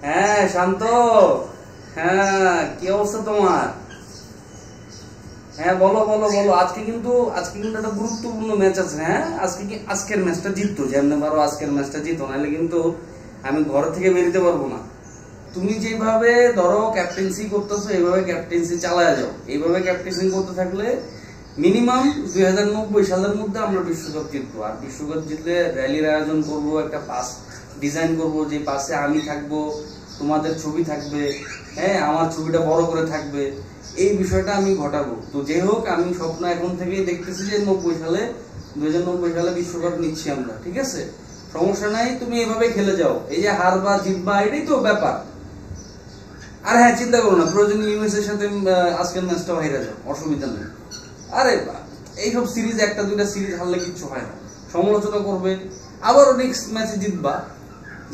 হ্যাঁ শান্ত, হ্যাঁ কি অবস্থা তোমার? হ্যাঁ বলো বলো বলো। আজকে কিন্তু একটা গুরুত্বপূর্ণ ম্যাচ আছে। হ্যাঁ আজকের ম্যাচটা জিততো, যেমন পারো আজকের ম্যাচটা জিতো, নাহলে কিন্তু আমি ঘর থেকে বেরোতে পারবো না। তুমি যেভাবে ধরো ক্যাপ্টেন্সি করতেছো, এইভাবে ক্যাপ্টেন্সি চালায় যাও। এইভাবে ক্যাপ্টেন্সি করতে থাকলে মিনিমাম 2090 সালের মধ্যে আমরা বিশ্বকাপ জিতবো। আর বিশ্বকাপ জিতলে র্যালির আয়োজন করব, একটা পাস ডিজাইন করব, যে পাশে আমি থাকবো, তোমাদের ছবি থাকবে, হ্যাঁ আমার ছবিটা বড় করে থাকবে। এই বিষয়টা আমি ঘটাবো। তো যে হোক, আমি স্বপ্ন এখন থেকেই দেখতেছি যে 2090 সালে বিশ্বকাপ নিচ্ছি আমরা, ঠিক আছে? সমস্যা নাই, তুমি এভাবে খেলে যাও। এই যে হার বা জিতবা এটাই তো ব্যাপার। আর হ্যাঁ, চিন্তা করো না, প্রয়োজনে ইউএস এর সাথে আজকের ম্যাচটা হেরে যাও, অসুবিধা নেই। আরে এইসব সিরিজ, একটা দুইটা সিরিজ হারলে কিচ্ছু হয় না। সমালোচনা করবে, আবারও নেক্সট ম্যাচে জিতবা।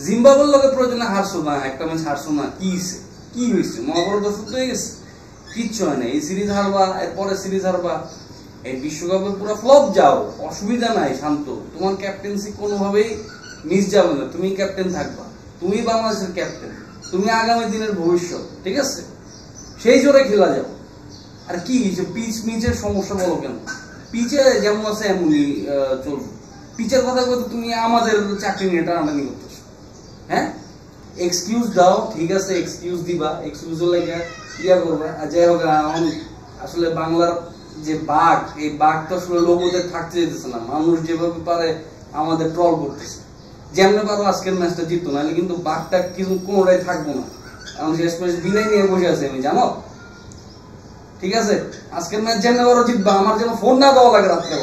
জিম্বাবুয়ের লগে প্রয়োজনে হারছো না, একটা ম্যাচ হারছো না, কি হয়েছে? মহাভারত যুদ্ধ হয়ে গেছে? কিচ্ছু হয় না। এই সিরিজ হারবা, এরপরে সিরিজ হারবা, এই বিশ্বকাপে পুরো ফ্লপ যাও, অসুবিধা নাই। শান্ত, তোমার ক্যাপ্টেন্সি কোনোভাবেই মিস যাবে না। তুমি ক্যাপ্টেন থাকবা, তুমি বাংলাদেশের ক্যাপ্টেন, তুমি আগামী দিনের ভবিষ্যৎ, ঠিক আছে? সেই জোরে খেলা যাও। আর কি পিচের সমস্যা বলো কেন? পিচে যেমন আছে এমনই চলবে। পিচের কথা বলতে তুমি আমাদের চাকরি নিয়ে টানাটানি করতেছো। হ্যাঁ, এক্সকিউজ দাও, ঠিক আছে, এক্সকিউজ দিবা, এক্সকিউজ লেগে ইয়া করবা। আর যাই হোক, আসলে বাংলার যে বাঘ, এই বাঘ তো আসলে লোকদের থাকতে যেতেছে না। মানুষ যেভাবে পারে আমাদের ট্রল করতেছে। যেমনি পারো আজকের ম্যাচটা জিততো, নাহলে কিন্তু বাঘটা কিন্তু কোনোটাই থাকবো না। কারণ শেষ ম্যাচ বিদায় নিয়ে বসে আছে, আমি জানো। ঠিক আছে, আজকের ম্যাচ যেমনি পারো জিতবা, আমার যেন ফোন না দেওয়া লাগে রাত্রে।